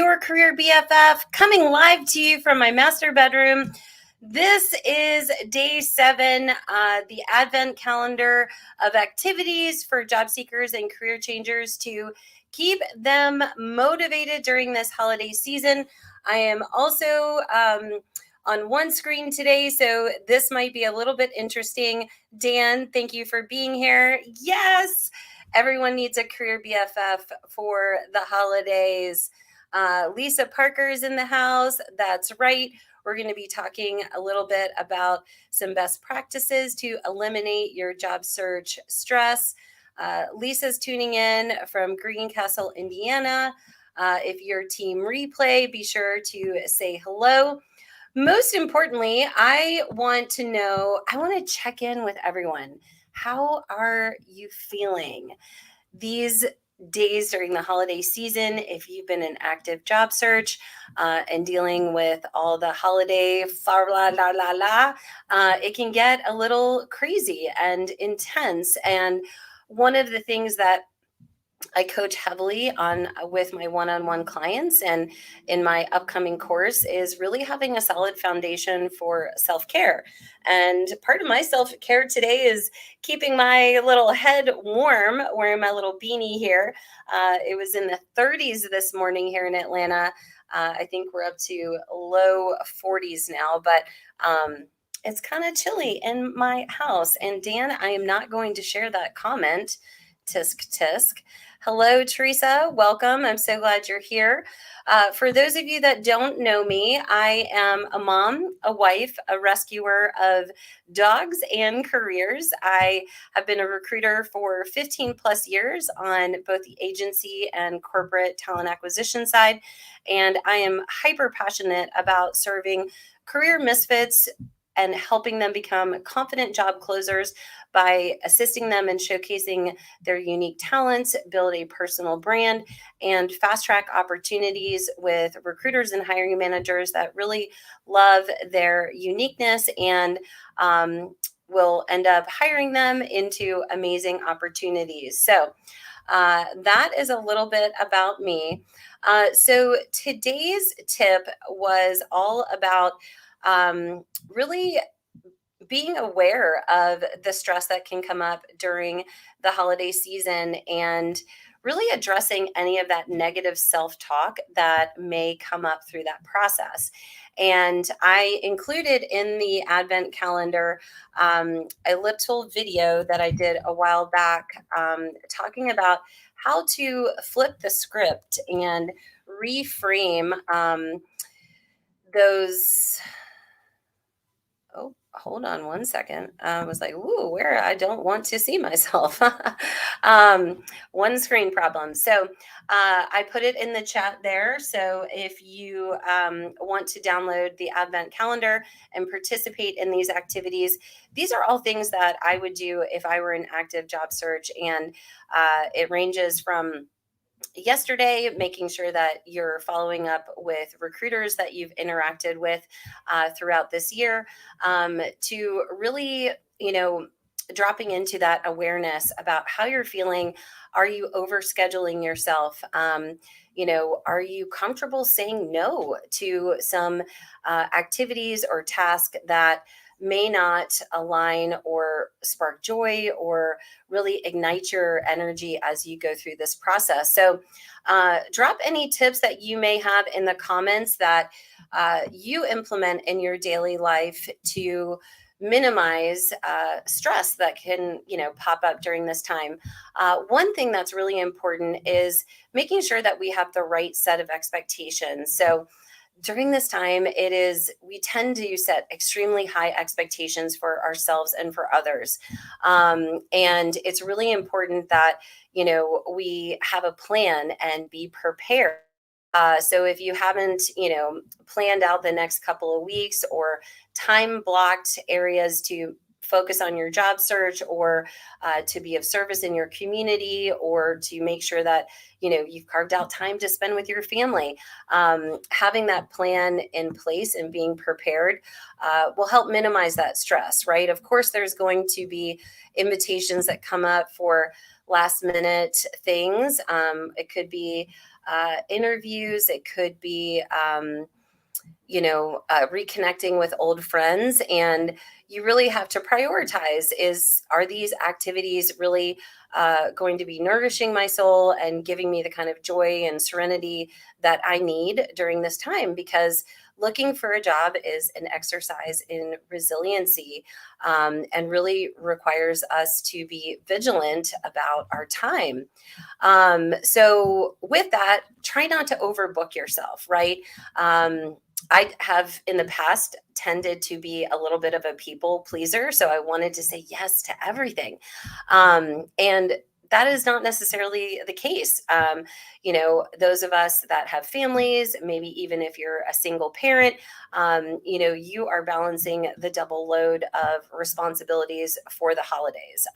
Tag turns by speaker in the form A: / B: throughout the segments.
A: your Career BFF, coming live to you from my master bedroom. This is day 7, the advent calendar of activities for job seekers and career changers to keep them motivated during this holiday season. I am also on one screen today, so this might be a little bit interesting. Dan, thank you for being here. Yes, everyone needs a Career BFF for the holidays. Lisa Parker's in the house. That's right. We're going to be talking a little bit about some best practices to eliminate your job search stress. Lisa's tuning in from Greencastle, Indiana. If you're team replay, be sure to say hello. Most importantly, I want to check in with everyone. How are you feeling these days during the holiday season? If you've been in active job search and dealing with all the holiday it can get a little crazy and intense. And one of the things that I coach heavily on with my one-on-one clients and in my upcoming course is really having a solid foundation for self-care. And part of my self-care today is keeping my little head warm, wearing my little beanie here. It was in the 30s this morning here in Atlanta. I think we're up to low 40s now, but it's kind of chilly in my house. And Dan, I am not going to share that comment. Tisk, tisk. Hello, Teresa. Welcome. I'm so glad you're here. For those of you that don't know me, I am a mom, a wife, a rescuer of dogs and careers. I have been a recruiter for 15 plus years on both the agency and corporate talent acquisition side. And I am hyper passionate about serving career misfits and helping them become confident job closers by assisting them in showcasing their unique talents, build a personal brand, and fast track opportunities with recruiters and hiring managers that really love their uniqueness and will end up hiring them into amazing opportunities. So that is a little bit about me. So today's tip was all about really being aware of the stress that can come up during the holiday season and really addressing any of that negative self-talk that may come up through that process. And I included in the Advent calendar a little video that I did a while back talking about how to flip the script and reframe those. Oh, hold on one second. I was like, ooh, where I don't want to see myself. One screen problem. So I put it in the chat there. So if you want to download the Advent calendar and participate in these activities, these are all things that I would do if I were in active job search. And it ranges from yesterday, making sure that you're following up with recruiters that you've interacted with throughout this year, to really, dropping into that awareness about how you're feeling. Are you overscheduling yourself? Are you comfortable saying no to some activities or tasks that may not align or spark joy or really ignite your energy as you go through this process? So drop any tips that you may have in the comments that you implement in your daily life to minimize stress that can, pop up during this time. One thing that's really important is making sure that we have the right set of expectations. So during this time, we tend to set extremely high expectations for ourselves and for others. And it's really important that, we have a plan and be prepared. So if you haven't, planned out the next couple of weeks or time blocked areas to focus on your job search or to be of service in your community or to make sure that, you've carved out time to spend with your family, having that plan in place and being prepared will help minimize that stress, right? Of course, there's going to be invitations that come up for last minute things. It could be interviews. It could be, reconnecting with old friends. And you really have to prioritize, are these activities really going to be nourishing my soul and giving me the kind of joy and serenity that I need during this time? Because looking for a job is an exercise in resiliency, and really requires us to be vigilant about our time. So with that, try not to overbook yourself, right? I have in the past tended to be a little bit of a people pleaser. So I wanted to say yes to everything. And that is not necessarily the case. Those of us that have families, maybe even if you're a single parent, you are balancing the double load of responsibilities for the holidays.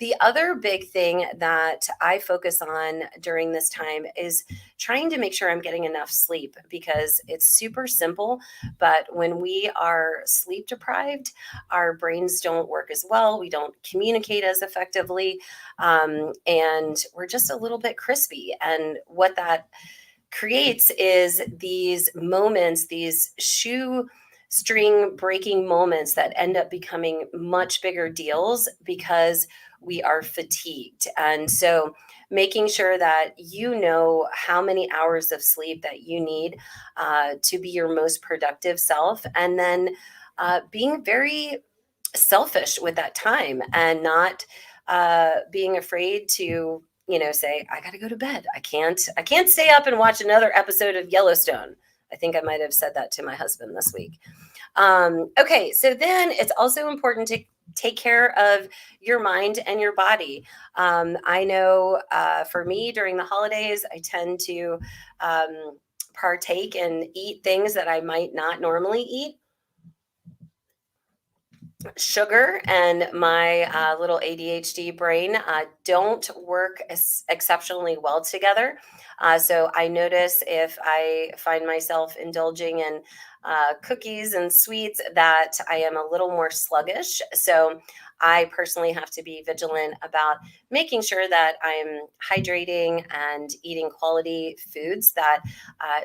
A: The other big thing that I focus on during this time is trying to make sure I'm getting enough sleep, because it's super simple. But when we are sleep deprived, our brains don't work as well. We don't communicate as effectively. And we're just a little bit crispy. And what that creates is these moments, these shoestring breaking moments that end up becoming much bigger deals because we are fatigued. And so making sure that you know how many hours of sleep that you need to be your most productive self, and then being very selfish with that time, and not being afraid to say, I got to go to bed. I can't stay up and watch another episode of Yellowstone. I think I might have said that to my husband this week. Okay, so then it's also important to take care of your mind and your body. I know for me during the holidays, I tend to partake and eat things that I might not normally eat. Sugar and my little ADHD brain don't work exceptionally well together. So I notice if I find myself indulging in cookies and sweets, that I am a little more sluggish. So I personally have to be vigilant about making sure that I'm hydrating and eating quality foods that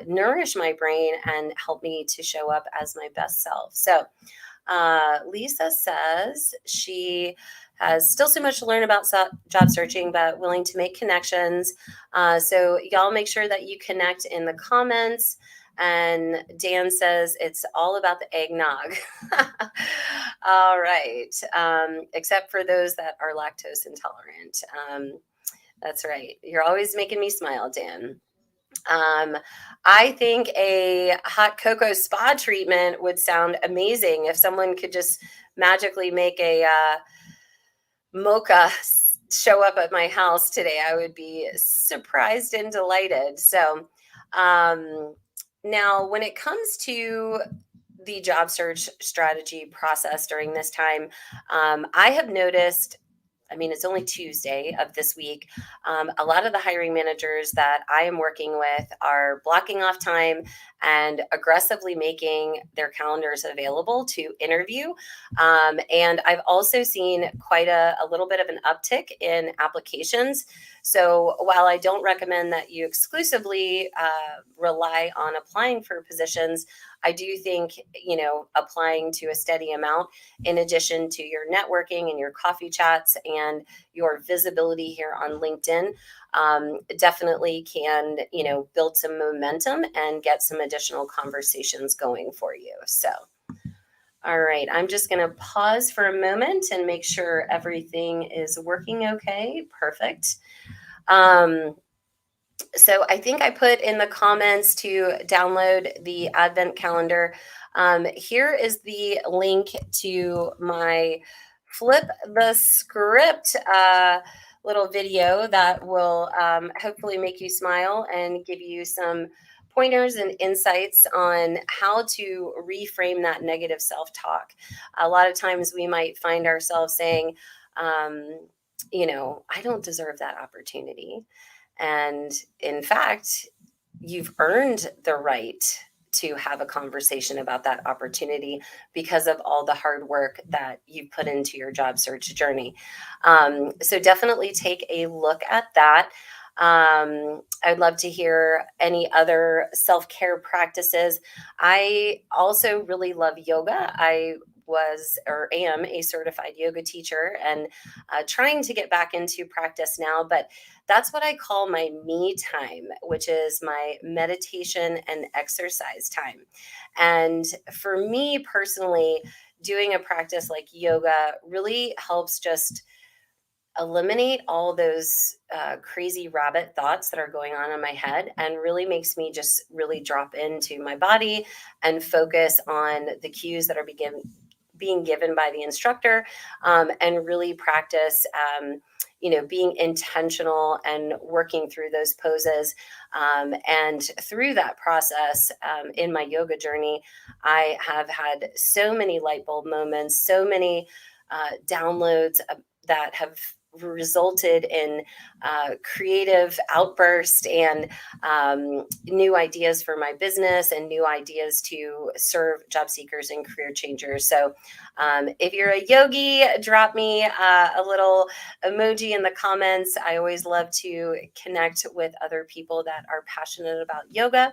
A: nourish my brain and help me to show up as my best self. So Lisa says she has still so much to learn about job searching, but willing to make connections. So y'all make sure that you connect in the comments. And Dan says it's all about the eggnog. All right. Except for those that are lactose intolerant. That's right. You're always making me smile, Dan. Um, I think a hot cocoa spa treatment would sound amazing if someone could just magically make a mocha show up at my house today. I would be surprised and delighted. So, now when it comes to the job search strategy process during this time, I have noticed, I mean, it's only Tuesday of this week. A lot of the hiring managers that I am working with are blocking off time and aggressively making their calendars available to interview. And I've also seen quite a little bit of an uptick in applications. So while I don't recommend that you exclusively rely on applying for positions, I do think, applying to a steady amount, in addition to your networking and your coffee chats and your visibility here on LinkedIn, definitely can, build some momentum and get some additional conversations going for you. So, all right, I'm just going to pause for a moment and make sure everything is working okay. Perfect. So I think I put in the comments to download the Advent calendar. Here is the link to my flip the script little video that will hopefully make you smile and give you some pointers and insights on how to reframe that negative self-talk. A lot of times we might find ourselves saying, I don't deserve that opportunity. And in fact, you've earned the right to have a conversation about that opportunity because of all the hard work that you put into your job search journey. So definitely take a look at that. I'd love to hear any other self-care practices. I also really love yoga. I was or am a certified yoga teacher and trying to get back into practice now, but that's what I call my me time, which is my meditation and exercise time. And for me personally, doing a practice like yoga really helps just eliminate all those crazy rabbit thoughts that are going on in my head and really makes me just really drop into my body and focus on the cues that are being given by the instructor, and really practice, being intentional and working through those poses. And through that process, in my yoga journey, I have had so many light bulb moments, so many downloads that have resulted in creative outburst and new ideas for my business and new ideas to serve job seekers and career changers. So if you're a yogi, drop me a little emoji in the comments. I always love to connect with other people that are passionate about yoga.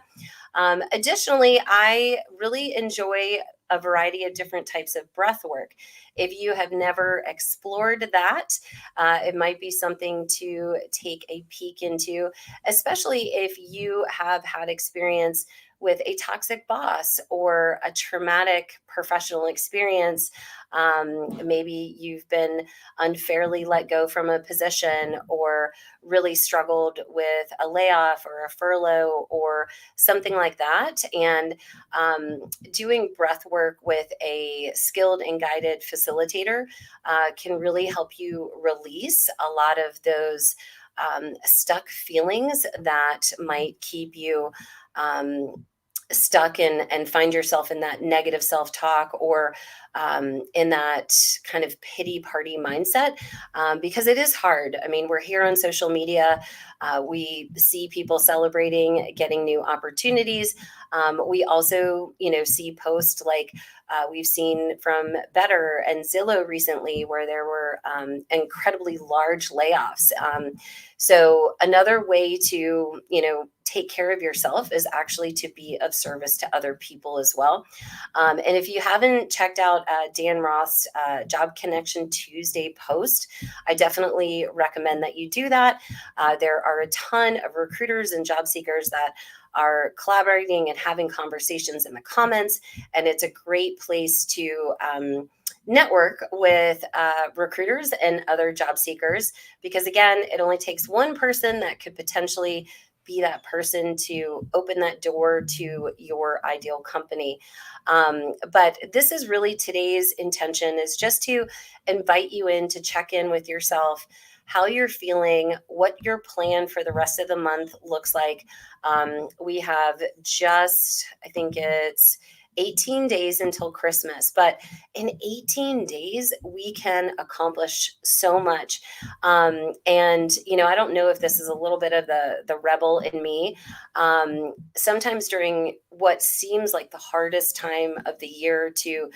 A: Additionally, I really enjoy a variety of different types of breath work. If you have never explored that, it might be something to take a peek into, especially if you have had experience with a toxic boss or a traumatic professional experience. Maybe you've been unfairly let go from a position or really struggled with a layoff or a furlough or something like that. And doing breath work with a skilled and guided facilitator can really help you release a lot of those stuck feelings that might keep you stuck and find yourself in that negative self-talk or in that kind of pity party mindset, because it is hard. I mean, we're here on social media. We see people celebrating getting new opportunities. We also, see posts like we've seen from Better and Zillow recently, where there were incredibly large layoffs. So another way to, take care of yourself is actually to be of service to other people as well. And if you haven't checked out Dan Roth's Job Connection Tuesday post, I definitely recommend that you do that. There are a ton of recruiters and job seekers that are collaborating and having conversations in the comments, and it's a great place to network with recruiters and other job seekers, because again, it only takes one person that could potentially be that person to open that door to your ideal company. But this is really today's intention, is just to invite you in to check in with yourself, how you're feeling, what your plan for the rest of the month looks like. We have just, I think it's 18 days until Christmas, but in 18 days, we can accomplish so much. And, I don't know if this is a little bit of the rebel in me. Sometimes during what seems like the hardest time of the year to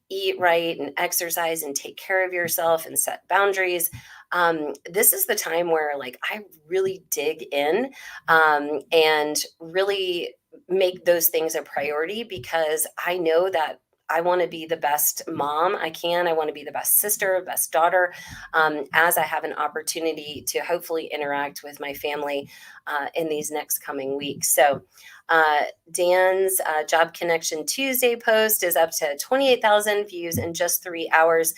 A: eat right and exercise and take care of yourself and set boundaries, this is the time where like I really dig in, and really make those things a priority, because I know that I want to be the best mom I can. I want to be the best sister, best daughter, as I have an opportunity to hopefully interact with my family in these next coming weeks. So Dan's Job Connection Tuesday post is up to 28,000 views in just 3 hours.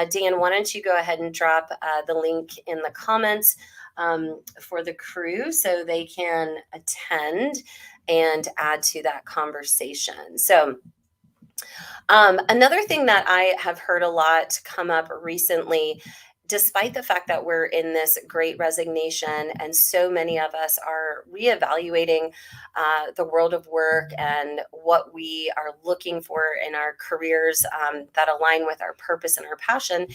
A: Dan, why don't you go ahead and drop the link in the comments for the crew so they can attend and add to that conversation. So another thing that I have heard a lot come up recently, despite the fact that we're in this great resignation and so many of us are reevaluating the world of work and what we are looking for in our careers that align with our purpose and our passion,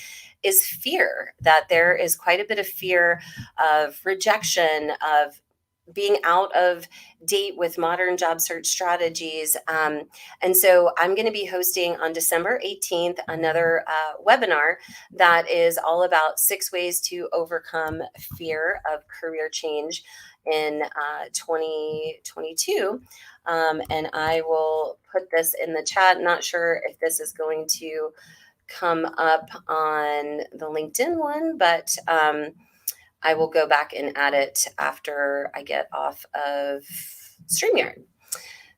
A: is fear. That there is quite a bit of fear of rejection, of being out of date with modern job search strategies. And so I'm going to be hosting on December 18th another webinar that is all about 6 ways to overcome fear of career change in 2022. And I will put this in the chat. Not sure if this is going to come up on the LinkedIn one, but I will go back and add it after I get off of StreamYard.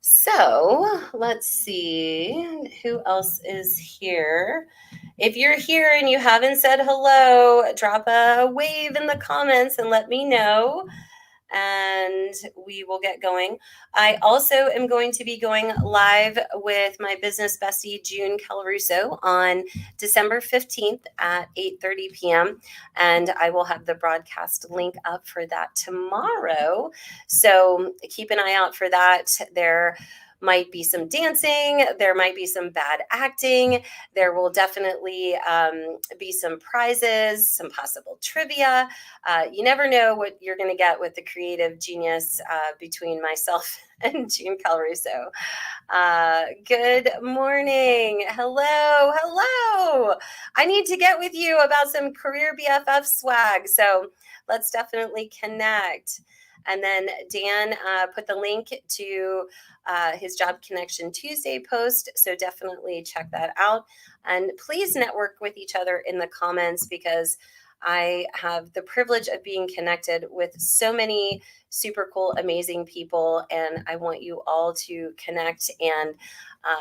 A: So let's see who else is here. If you're here and you haven't said hello, drop a wave in the comments and let me know, and we will get going. I also am going to be going live with my business bestie, June Calruso, on December 15th at 8:30 p.m. And I will have the broadcast link up for that tomorrow. So keep an eye out for that. There might be some dancing. There might be some bad acting. There will definitely be some prizes, some possible trivia. You never know what you're going to get with the creative genius between myself and June Calruso. Good morning. Hello. Hello. I need to get with you about some CareerBFF swag. So let's definitely connect. And then Dan put the link to his Job Connection Tuesday post. So definitely check that out. And please network with each other in the comments, because I have the privilege of being connected with so many super cool, amazing people. And I want you all to connect and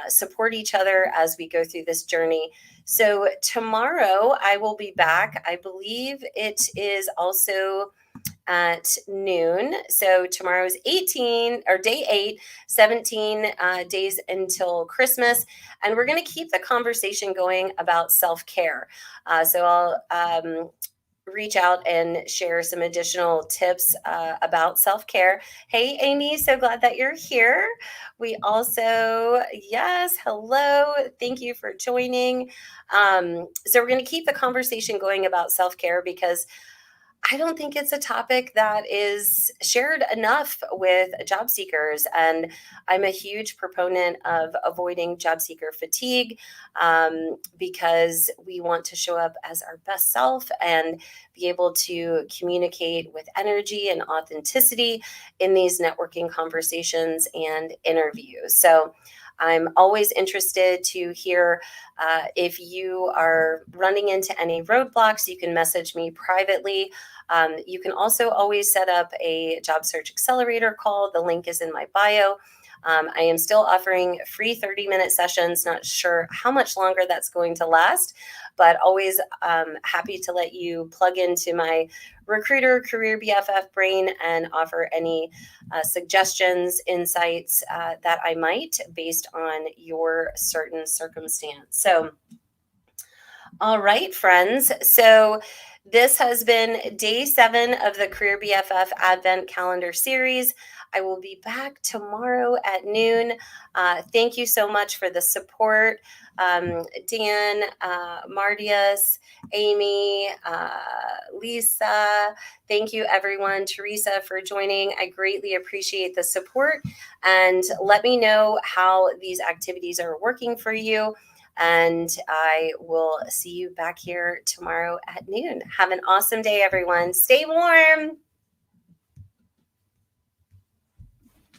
A: support each other as we go through this journey. So tomorrow I will be back. I believe it is also at noon. So tomorrow is 18 or day 8, 17 days until Christmas. And we're going to keep the conversation going about self-care. So I'll reach out and share some additional tips about self-care. Hey, Amy, so glad that you're here. We also, yes, hello. Thank you for joining. So we're going to keep the conversation going about self-care, because I don't think it's a topic that is shared enough with job seekers. And I'm a huge proponent of avoiding job seeker fatigue, because we want to show up as our best self and be able to communicate with energy and authenticity in these networking conversations and interviews. So I'm always interested to hear if you are running into any roadblocks. You can message me privately. You can also always set up a job search accelerator call. The link is in my bio. I am still offering free 30-minute sessions. Not sure how much longer that's going to last, but always happy to let you plug into my recruiter career BFF brain and offer any suggestions, insights that I might based on your certain circumstance. So, all right, friends. So this has been day 7 of the Career BFF Advent Calendar Series. I will be back tomorrow at noon. Thank you so much for the support. Dan, Mardius, Amy, Lisa, thank you everyone. Teresa for joining. I greatly appreciate the support, and let me know how these activities are working for you. And I will see you back here tomorrow at noon. Have an awesome day, everyone. Stay warm.